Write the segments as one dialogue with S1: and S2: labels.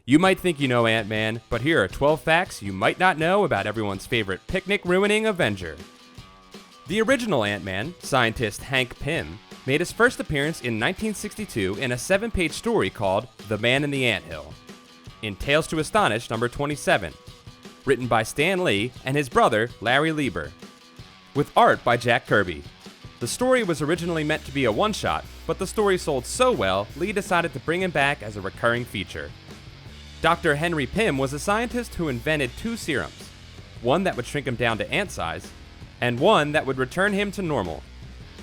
S1: You might think you know Ant-Man, but here are 12 facts you might not know about everyone's favorite picnic-ruining Avenger. The original Ant-Man, scientist Hank Pym, made his first appearance in 1962 in a 7-page story called The Man in the Anthill, in Tales to Astonish number 27, written by Stan Lee and his brother Larry Lieber, with art by Jack Kirby. The story was originally meant to be a one-shot, but the story sold so well, Lee decided to bring him back as a recurring feature. Dr. Henry Pym was a scientist who invented 2 serums, one that would shrink him down to ant size, and one that would return him to normal.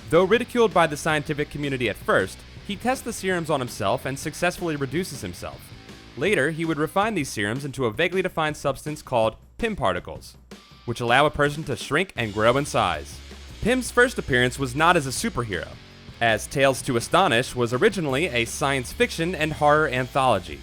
S1: Though ridiculed by the scientific community at first, he tests the serums on himself and successfully reduces himself. Later, he would refine these serums into a vaguely defined substance called Pym particles, which allow a person to shrink and grow in size. Pym's first appearance was not as a superhero, as Tales to Astonish was originally a science fiction and horror anthology.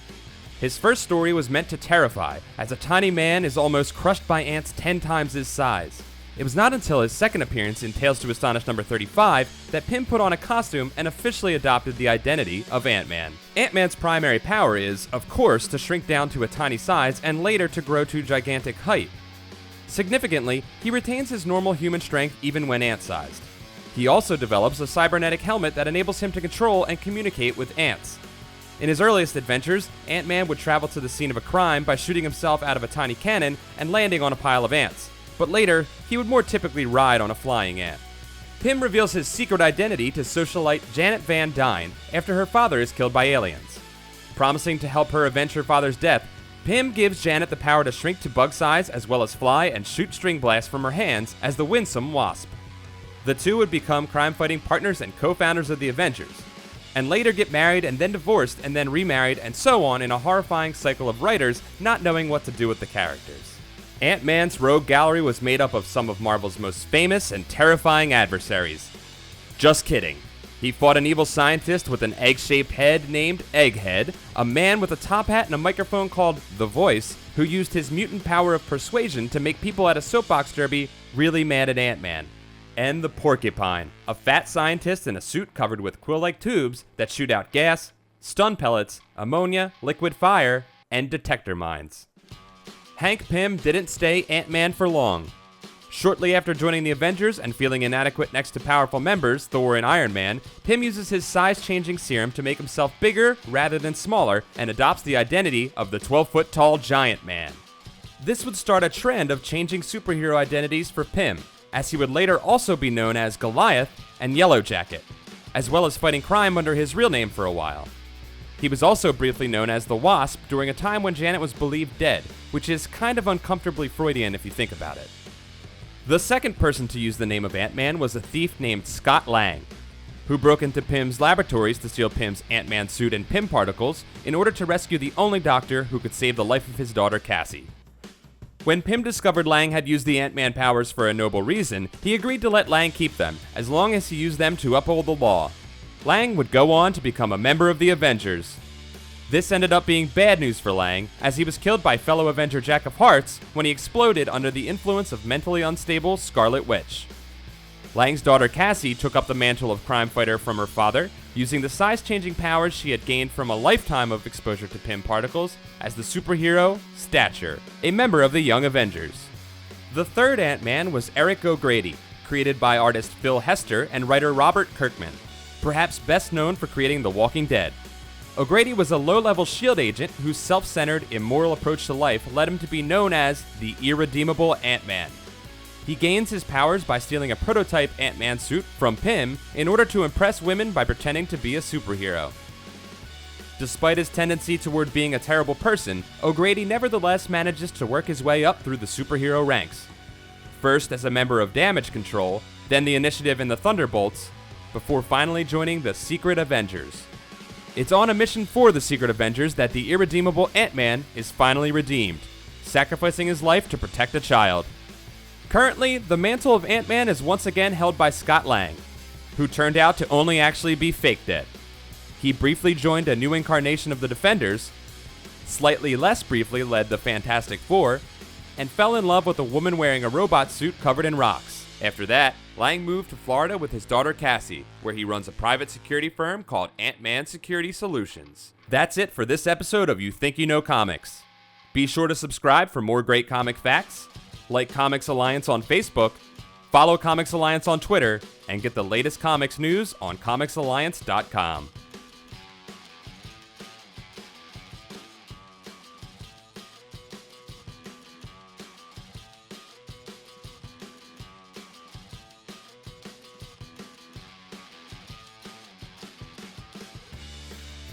S1: His first story was meant to terrify, as a tiny man is almost crushed by ants 10 times his size. It was not until his second appearance in Tales to Astonish number 35 that Pym put on a costume and officially adopted the identity of Ant-Man. Ant-Man's primary power is, of course, to shrink down to a tiny size and later to grow to gigantic height. Significantly, he retains his normal human strength even when ant-sized. He also develops a cybernetic helmet that enables him to control and communicate with ants. In his earliest adventures, Ant-Man would travel to the scene of a crime by shooting himself out of a tiny cannon and landing on a pile of ants, but later, he would more typically ride on a flying ant. Pym reveals his secret identity to socialite Janet Van Dyne after her father is killed by aliens. Promising to help her avenge her father's death, Pym gives Janet the power to shrink to bug size as well as fly and shoot string blasts from her hands as the winsome Wasp. The two would become crime-fighting partners and co-founders of the Avengers, and later get married and then divorced and then remarried and so on in a horrifying cycle of writers not knowing what to do with the characters. Ant-Man's rogue gallery was made up of some of Marvel's most famous and terrifying adversaries. Just kidding. He fought an evil scientist with an egg-shaped head named Egghead, a man with a top hat and a microphone called The Voice, who used his mutant power of persuasion to make people at a soapbox derby really mad at Ant-Man. And the Porcupine, a fat scientist in a suit covered with quill-like tubes that shoot out gas, stun pellets, ammonia, liquid fire, and detector mines. Hank Pym didn't stay Ant-Man for long. Shortly after joining the Avengers and feeling inadequate next to powerful members, Thor and Iron Man, Pym uses his size-changing serum to make himself bigger rather than smaller and adopts the identity of the 12-foot-tall giant man. This would start a trend of changing superhero identities for Pym, as he would later also be known as Goliath and Yellow Jacket, as well as fighting crime under his real name for a while. He was also briefly known as the Wasp during a time when Janet was believed dead, which is kind of uncomfortably Freudian if you think about it. The second person to use the name of Ant-Man was a thief named Scott Lang, who broke into Pym's laboratories to steal Pym's Ant-Man suit and Pym particles in order to rescue the only doctor who could save the life of his daughter Cassie. When Pym discovered Lang had used the Ant-Man powers for a noble reason, he agreed to let Lang keep them, as long as he used them to uphold the law. Lang would go on to become a member of the Avengers. This ended up being bad news for Lang, as he was killed by fellow Avenger Jack of Hearts when he exploded under the influence of mentally unstable Scarlet Witch. Lang's daughter Cassie took up the mantle of crime fighter from her father, using the size-changing powers she had gained from a lifetime of exposure to Pym particles as the superhero Stature, a member of the Young Avengers. The third Ant-Man was Eric O'Grady, created by artist Phil Hester and writer Robert Kirkman, perhaps best known for creating The Walking Dead. O'Grady was a low-level S.H.I.E.L.D. agent whose self-centered, immoral approach to life led him to be known as the Irredeemable Ant-Man. He gains his powers by stealing a prototype Ant-Man suit from Pym in order to impress women by pretending to be a superhero. Despite his tendency toward being a terrible person, O'Grady nevertheless manages to work his way up through the superhero ranks. First as a member of Damage Control, then the Initiative and the Thunderbolts, before finally joining the Secret Avengers. It's on a mission for the Secret Avengers that the irredeemable Ant-Man is finally redeemed, sacrificing his life to protect a child. Currently, the mantle of Ant-Man is once again held by Scott Lang, who turned out to only actually be fake dead. He briefly joined a new incarnation of the Defenders, slightly less briefly led the Fantastic Four, and fell in love with a woman wearing a robot suit covered in rocks. After that, Lang moved to Florida with his daughter Cassie, where he runs a private security firm called Ant-Man Security Solutions. That's it for this episode of You Think You Know Comics. Be sure to subscribe for more great comic facts, like Comics Alliance on Facebook, follow Comics Alliance on Twitter, and get the latest comics news on comicsalliance.com.